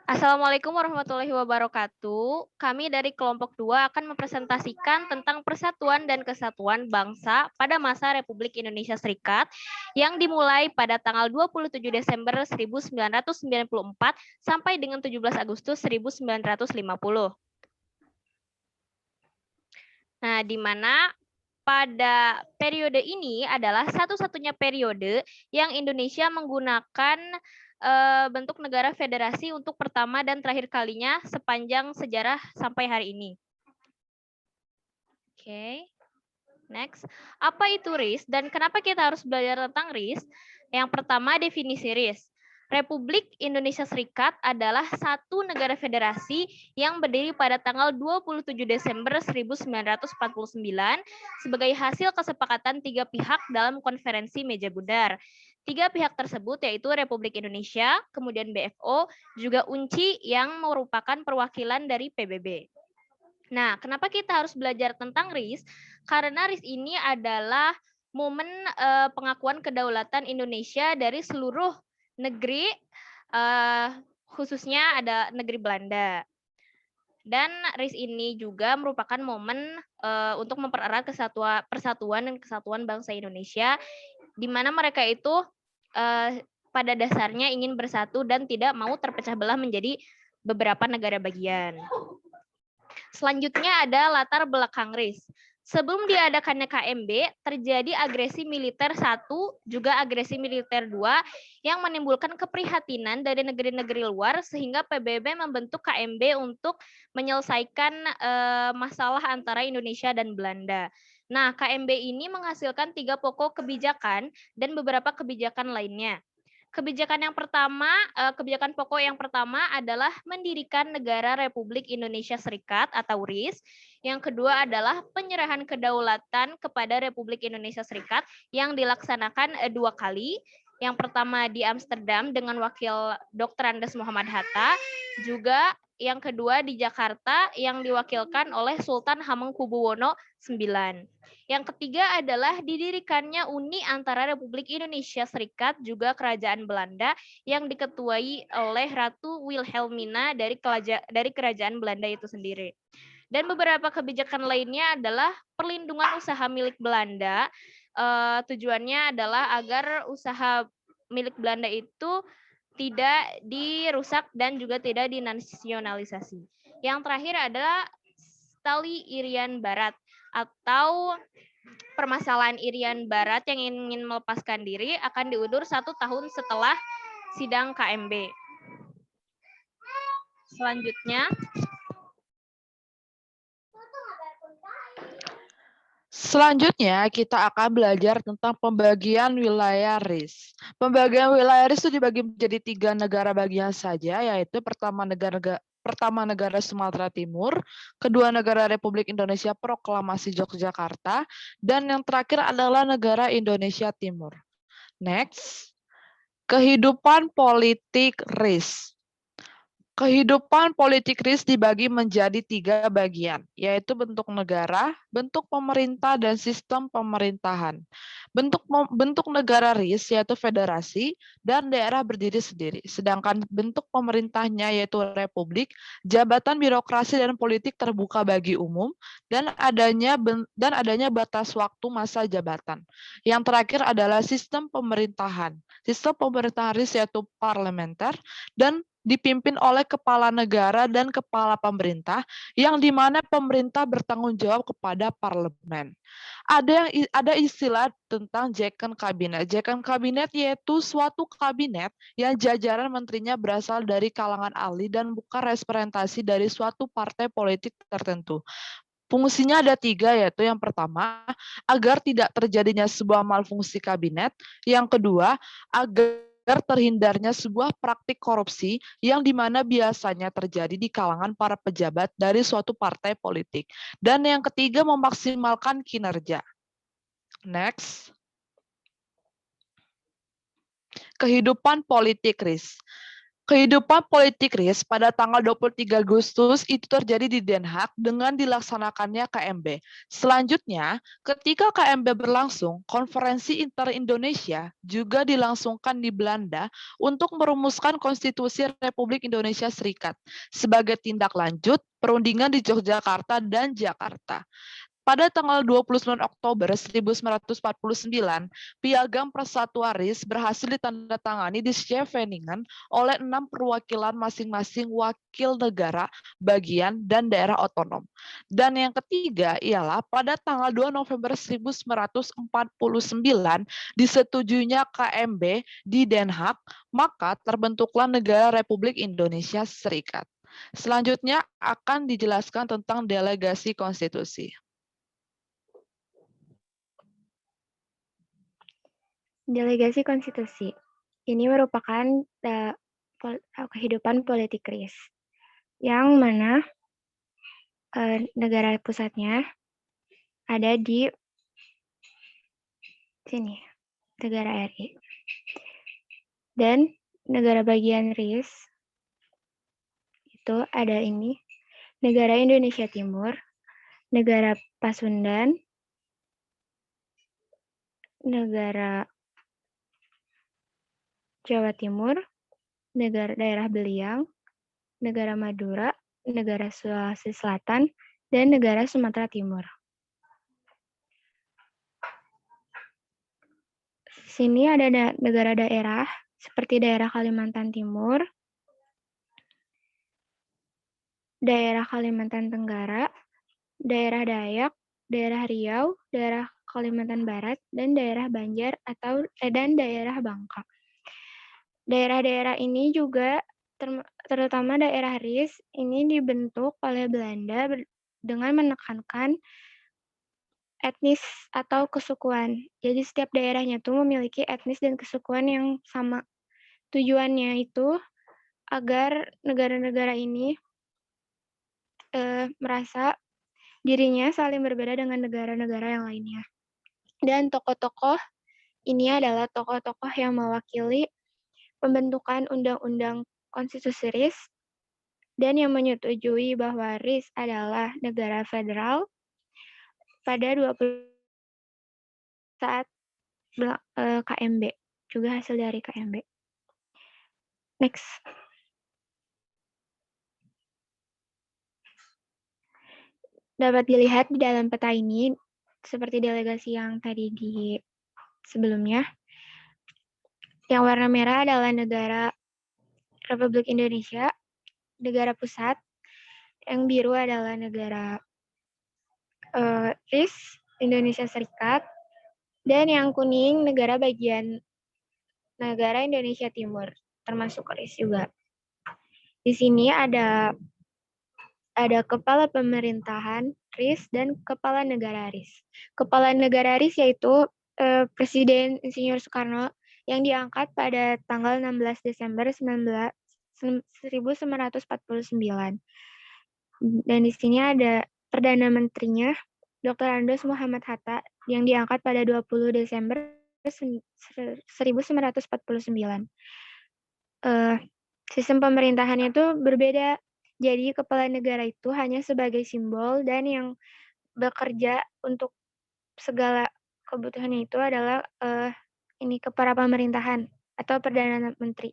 Assalamualaikum warahmatullahi wabarakatuh. Kami dari kelompok 2 akan mempresentasikan tentang persatuan dan kesatuan bangsa pada masa Republik Indonesia Serikat yang dimulai pada tanggal 27 Desember 1994 sampai dengan 17 Agustus 1950. Nah, di mana pada periode ini adalah satu-satunya periode yang Indonesia menggunakan bentuk negara federasi untuk pertama dan terakhir kalinya sepanjang sejarah sampai hari ini. Oke, next. Apa itu RIS dan kenapa kita harus belajar tentang RIS? Yang pertama, definisi RIS. Republik Indonesia Serikat adalah satu negara federasi yang berdiri pada tanggal 27 Desember 1949 sebagai hasil kesepakatan 3 pihak dalam konferensi meja bundar. 3 pihak tersebut yaitu Republik Indonesia, kemudian BFO, juga UNCI yang merupakan perwakilan dari PBB. Nah, kenapa kita harus belajar tentang RIS? Karena RIS ini adalah momen pengakuan kedaulatan Indonesia dari seluruh negeri, khususnya ada negeri Belanda. Dan RIS ini juga merupakan momen untuk mempererat persatuan dan kesatuan bangsa Indonesia, di mana mereka itu pada dasarnya ingin bersatu dan tidak mau terpecah belah menjadi beberapa negara bagian. Selanjutnya ada latar belakang RIS. Sebelum diadakannya KMB, terjadi agresi militer 1, juga agresi militer 2, yang menimbulkan keprihatinan dari negeri-negeri luar, sehingga PBB membentuk KMB untuk menyelesaikan masalah antara Indonesia dan Belanda. Nah, KMB ini menghasilkan 3 pokok kebijakan dan beberapa kebijakan lainnya. Kebijakan pokok yang pertama adalah mendirikan Negara Republik Indonesia Serikat atau RIS. Yang kedua adalah penyerahan kedaulatan kepada Republik Indonesia Serikat yang dilaksanakan 2 kali. Yang pertama di Amsterdam dengan wakil Dr. Andes Muhammad Hatta, juga yang kedua di Jakarta yang diwakilkan oleh Sultan Hamengkubuwono IX. Yang ketiga adalah didirikannya uni antara Republik Indonesia Serikat juga Kerajaan Belanda yang diketuai oleh Ratu Wilhelmina dari Kerajaan Belanda itu sendiri. Dan beberapa kebijakan lainnya adalah perlindungan usaha milik Belanda. Tujuannya adalah agar usaha milik Belanda itu tidak dirusak dan juga tidak dinasionalisasi. Yang terakhir adalah Tali Irian Barat atau permasalahan Irian Barat yang ingin melepaskan diri akan diundur 1 tahun setelah sidang KMB. Selanjutnya, kita akan belajar tentang pembagian wilayah RIS. Pembagian wilayah RIS itu dibagi menjadi 3 negara bagian saja, yaitu pertama negara Sumatera Timur, kedua negara Republik Indonesia Proklamasi Yogyakarta, dan yang terakhir adalah negara Indonesia Timur. Next, kehidupan politik RIS. Kehidupan politik RIS dibagi menjadi 3 bagian, yaitu bentuk negara, bentuk pemerintah, dan sistem pemerintahan. Bentuk negara RIS yaitu federasi dan daerah berdiri sendiri, sedangkan bentuk pemerintahnya yaitu republik, jabatan birokrasi dan politik terbuka bagi umum, dan adanya batas waktu masa jabatan. Yang terakhir adalah sistem pemerintahan. Sistem pemerintahan RIS yaitu parlementer dan dipimpin oleh kepala negara dan kepala pemerintah, yang dimana pemerintah bertanggung jawab kepada parlemen. Ada istilah tentang Jeken Kabinet. Jeken Kabinet yaitu suatu kabinet yang jajaran menterinya berasal dari kalangan ahli dan bukan representasi dari suatu partai politik tertentu. Fungsinya ada 3, yaitu yang pertama, agar tidak terjadinya sebuah malfungsi kabinet. Yang kedua, agar terhindarnya sebuah praktik korupsi yang dimana biasanya terjadi di kalangan para pejabat dari suatu partai politik. Dan yang ketiga, memaksimalkan kinerja. Next. Kehidupan politik RIS. Kehidupan politik RIS pada tanggal 23 Agustus itu terjadi di Den Haag dengan dilaksanakannya KMB. Selanjutnya, ketika KMB berlangsung, konferensi inter-Indonesia juga dilangsungkan di Belanda untuk merumuskan konstitusi Republik Indonesia Serikat sebagai tindak lanjut perundingan di Yogyakarta dan Jakarta. Pada tanggal 29 Oktober 1949, Piagam Persatuan RIS berhasil ditandatangani di Scheveningen oleh 6 perwakilan masing-masing wakil negara, bagian, dan daerah otonom. Dan yang ketiga ialah pada tanggal 2 November 1949 disetujuinya KMB di Den Haag, maka terbentuklah negara Republik Indonesia Serikat. Selanjutnya akan dijelaskan tentang delegasi konstitusi. Delegasi konstitusi. Ini merupakan kehidupan politik RIS, yang mana negara pusatnya ada di sini, negara RI. Dan negara bagian RIS itu ada ini, negara Indonesia Timur, negara Pasundan, negara Jawa Timur, negara daerah Beliang, negara Madura, negara Sulawesi Selatan, dan negara Sumatera Timur. Sini ada negara daerah seperti daerah Kalimantan Timur, daerah Kalimantan Tenggara, daerah Dayak, daerah Riau, daerah Kalimantan Barat, dan daerah Banjar dan daerah Bangka. Daerah-daerah ini juga terutama daerah RIS ini dibentuk oleh Belanda dengan menekankan etnis atau kesukuan. Jadi setiap daerahnya tuh memiliki etnis dan kesukuan yang sama. Tujuannya itu agar negara-negara ini merasa dirinya saling berbeda dengan negara-negara yang lainnya. Dan tokoh-tokoh ini adalah tokoh-tokoh yang mewakili pembentukan undang-undang konstitusi RIS dan yang menyetujui bahwa RIS adalah negara federal pada 20 saat KMB, juga hasil dari KMB. Next. Dapat dilihat di dalam peta ini, seperti delegasi yang tadi di sebelumnya, yang warna merah adalah negara Republik Indonesia, negara pusat, yang biru adalah negara RIS, Indonesia Serikat, dan yang kuning negara bagian negara Indonesia Timur, termasuk RIS juga. Di sini ada kepala pemerintahan RIS dan kepala negara RIS. Kepala negara RIS yaitu Presiden Insinyur Soekarno yang diangkat pada tanggal 16 Desember 1949. Dan di sini ada Perdana Menterinya, Dr. Andos Muhammad Hatta, yang diangkat pada 20 Desember 1949. Sistem pemerintahannya itu berbeda. Jadi kepala negara itu hanya sebagai simbol dan yang bekerja untuk segala kebutuhannya itu adalah kepala pemerintahan atau Perdana Menteri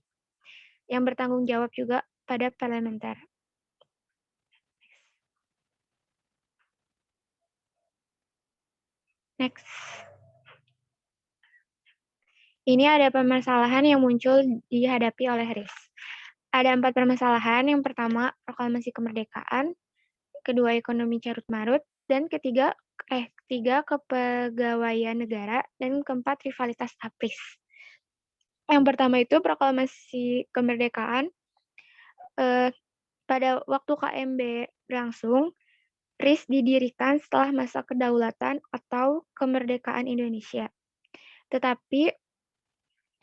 yang bertanggung jawab juga pada parlementer. Next. Ini ada permasalahan yang muncul dihadapi oleh RIS. Ada 4 permasalahan. Yang pertama, proklamasi kemerdekaan. Kedua, ekonomi carut-marut. Dan ketiga, kepegawaian negara. Dan keempat, rivalitas APRIS. Yang pertama itu proklamasi kemerdekaan. Pada waktu KMB berlangsung, RIS didirikan setelah masa kedaulatan atau kemerdekaan Indonesia. Tetapi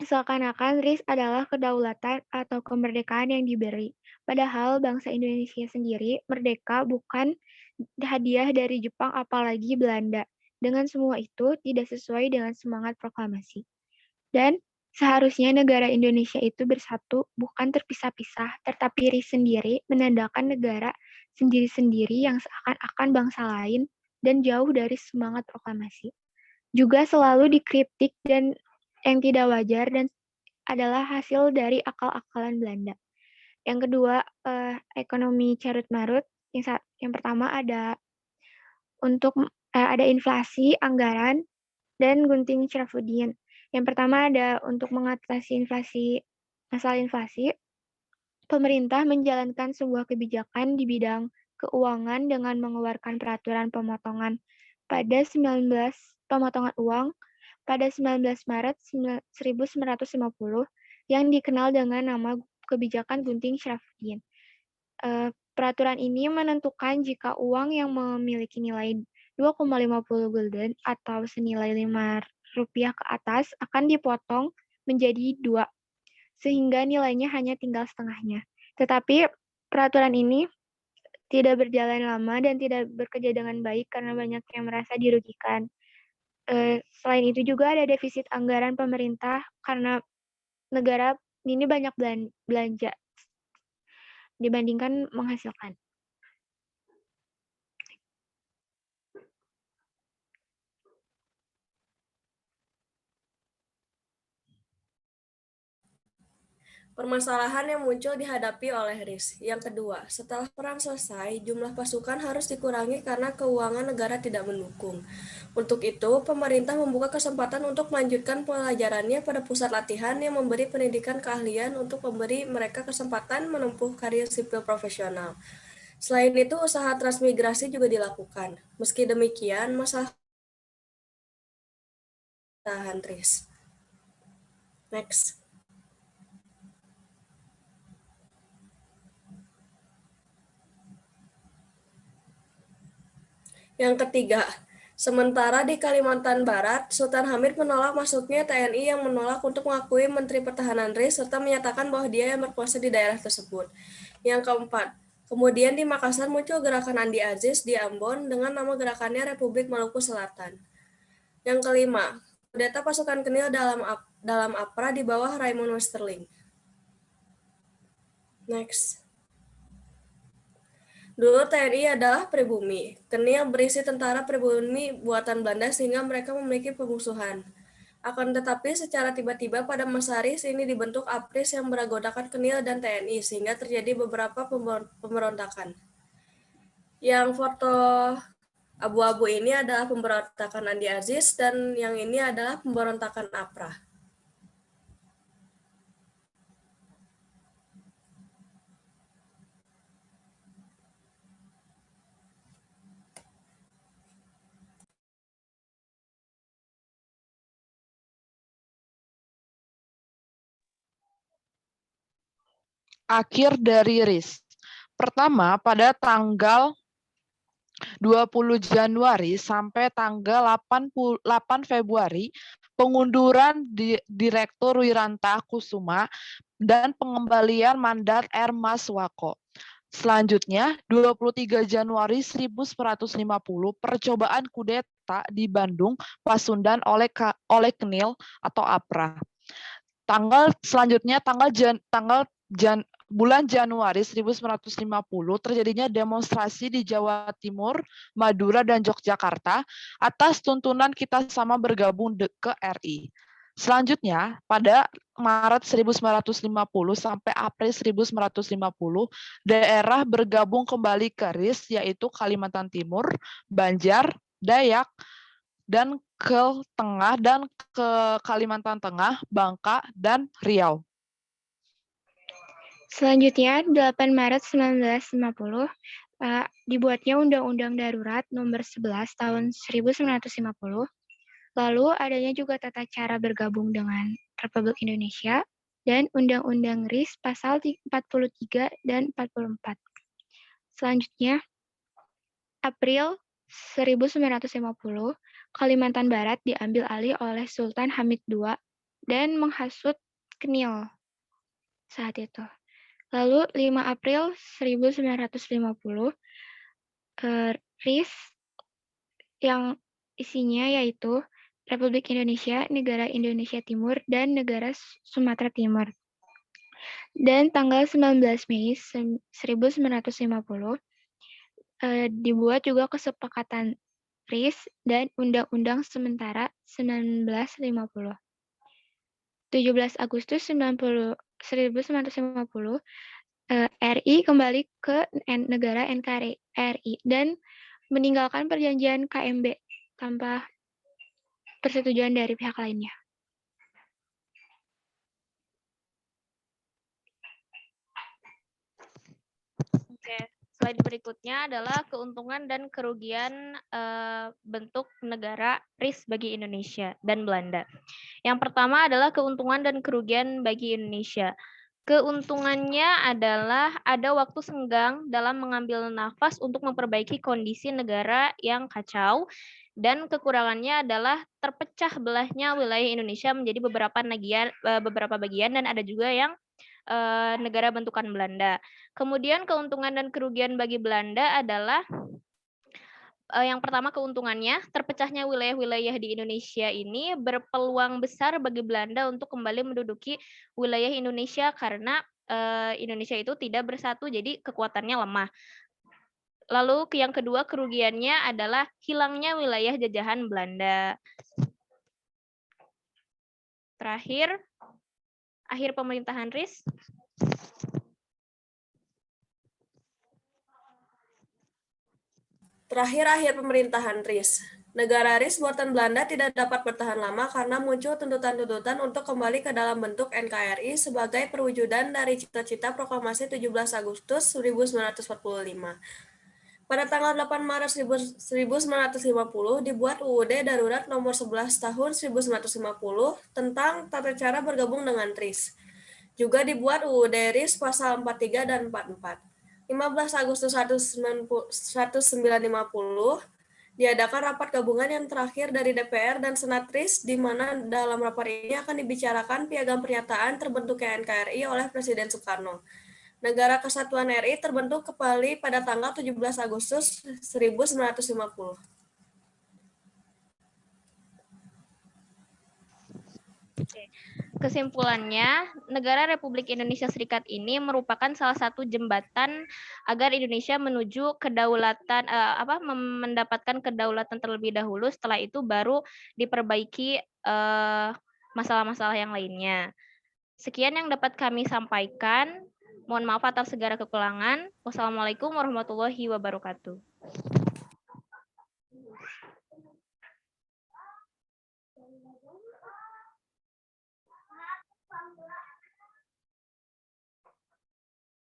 seakan-akan RIS adalah kedaulatan atau kemerdekaan yang diberi. Padahal bangsa Indonesia sendiri merdeka bukan hadiah dari Jepang apalagi Belanda. Dengan semua itu tidak sesuai dengan semangat proklamasi. Dan Seharusnya negara Indonesia itu bersatu, bukan terpisah-pisah, tetapi RIS sendiri menandakan negara sendiri-sendiri yang seakan-akan bangsa lain dan jauh dari semangat proklamasi. Juga selalu dikritik dan yang tidak wajar dan adalah hasil dari akal-akalan Belanda. Yang kedua, ekonomi carut-marut. Yang pertama ada ada inflasi anggaran dan gunting Sharafuddin. Yang pertama ada untuk mengatasi masalah inflasi, pemerintah menjalankan sebuah kebijakan di bidang keuangan dengan mengeluarkan peraturan pemotongan uang pada 19 Maret 1950 yang dikenal dengan nama kebijakan gunting Sharafuddin. Peraturan ini menentukan jika uang yang memiliki nilai 2,50 gulden atau senilai Rp5 ke atas akan dipotong menjadi 2, sehingga nilainya hanya tinggal setengahnya. Tetapi peraturan ini tidak berjalan lama dan tidak bekerja dengan baik karena banyak yang merasa dirugikan. Selain itu juga ada defisit anggaran pemerintah karena negara ini banyak belanja dibandingkan menghasilkan. Permasalahan yang muncul dihadapi oleh RIS. Yang kedua, setelah perang selesai, jumlah pasukan harus dikurangi karena keuangan negara tidak mendukung. Untuk itu, pemerintah membuka kesempatan untuk melanjutkan pelajarannya pada pusat latihan yang memberi pendidikan keahlian untuk memberi mereka kesempatan menempuh karir sipil profesional. Selain itu, usaha transmigrasi juga dilakukan. Meski demikian, masalah tahan RIS. Next. Yang ketiga, sementara di Kalimantan Barat, Sultan Hamid menolak masuknya TNI yang menolak untuk mengakui Menteri Pertahanan RIS serta menyatakan bahwa dia yang berkuasa di daerah tersebut. Yang keempat, kemudian di Makassar muncul gerakan Andi Aziz di Ambon dengan nama gerakannya Republik Maluku Selatan. Yang kelima, kudeta pasukan Kenil dalam APRA di bawah Raymond Westerling. Next. Dulu TNI adalah pribumi. Kenil berisi tentara pribumi buatan Belanda sehingga mereka memiliki pemusuhan. Akan tetapi secara tiba-tiba pada masa RIS ini dibentuk APRIS yang beragodakan Kenil dan TNI sehingga terjadi beberapa pemberontakan. Yang foto abu-abu ini adalah pemberontakan Andi Aziz dan yang ini adalah pemberontakan APRA. Akhir dari RIS. Pertama, pada tanggal 20 Januari sampai tanggal 8 Februari, pengunduran Direktur Wiranta Kusuma dan pengembalian mandat R. Maswako. Selanjutnya, 23 Januari 1950, percobaan kudeta di Bandung, Pasundan oleh Kenil atau APRA. Bulan Januari 1950 terjadinya demonstrasi di Jawa Timur, Madura, dan Yogyakarta atas tuntunan kita sama bergabung ke RI. Selanjutnya, pada Maret 1950 sampai April 1950, daerah bergabung kembali ke RIS, yaitu Kalimantan Timur, Banjar, Dayak, dan ke Tengah dan ke Kalimantan Tengah, Bangka, dan Riau. Selanjutnya, 8 Maret 1950, dibuatnya Undang-Undang Darurat Nomor 11 Tahun 1950. Lalu adanya juga tata cara bergabung dengan Republik Indonesia dan Undang-Undang RIS Pasal 43 dan 44. Selanjutnya, April 1950, Kalimantan Barat diambil alih oleh Sultan Hamid II dan menghasut Kenil saat itu. Lalu 5 April 1950, RIS yang isinya yaitu Republik Indonesia, Negara Indonesia Timur, dan Negara Sumatera Timur. Dan tanggal 19 Mei 1950 dibuat juga kesepakatan RIS dan Undang-Undang Sementara 1950. 17 Agustus 1950, RI kembali ke negara NKRI dan meninggalkan perjanjian KMB tanpa persetujuan dari pihak lainnya. Oke, slide berikutnya adalah keuntungan dan kerugian bentuk negara RIS bagi Indonesia dan Belanda. Yang pertama adalah keuntungan dan kerugian bagi Indonesia. Keuntungannya adalah ada waktu senggang dalam mengambil nafas untuk memperbaiki kondisi negara yang kacau, dan kekurangannya adalah terpecah belahnya wilayah Indonesia menjadi beberapa bagian dan ada juga yang negara bentukan Belanda. Kemudian keuntungan dan kerugian bagi Belanda adalah yang pertama keuntungannya, terpecahnya wilayah-wilayah di Indonesia ini berpeluang besar bagi Belanda untuk kembali menduduki wilayah Indonesia karena Indonesia itu tidak bersatu, jadi kekuatannya lemah. Lalu yang kedua kerugiannya adalah hilangnya wilayah jajahan Belanda. Terakhir, akhir pemerintahan RIS. Terakhir pemerintahan RIS. Negara RIS buatan Belanda tidak dapat bertahan lama karena muncul tuntutan-tuntutan untuk kembali ke dalam bentuk NKRI sebagai perwujudan dari cita-cita proklamasi 17 Agustus 1945. Pada tanggal 8 Maret 1950 dibuat UUD Darurat nomor 11 tahun 1950 tentang tata cara bergabung dengan RIS. Juga dibuat UUD RIS pasal 43 dan 44. 15 Agustus 1950 diadakan rapat gabungan yang terakhir dari DPR dan Senat RIS, di mana dalam rapat ini akan dibicarakan piagam pernyataan terbentuknya NKRI oleh Presiden Soekarno. Negara Kesatuan RI terbentuk kembali pada tanggal 17 Agustus 1950. Kesimpulannya, negara Republik Indonesia Serikat ini merupakan salah satu jembatan agar Indonesia menuju kedaulatan, mendapatkan kedaulatan terlebih dahulu. Setelah itu baru diperbaiki masalah-masalah yang lainnya. Sekian yang dapat kami sampaikan. Mohon maaf atas segala kekurangan. Wassalamualaikum warahmatullahi wabarakatuh.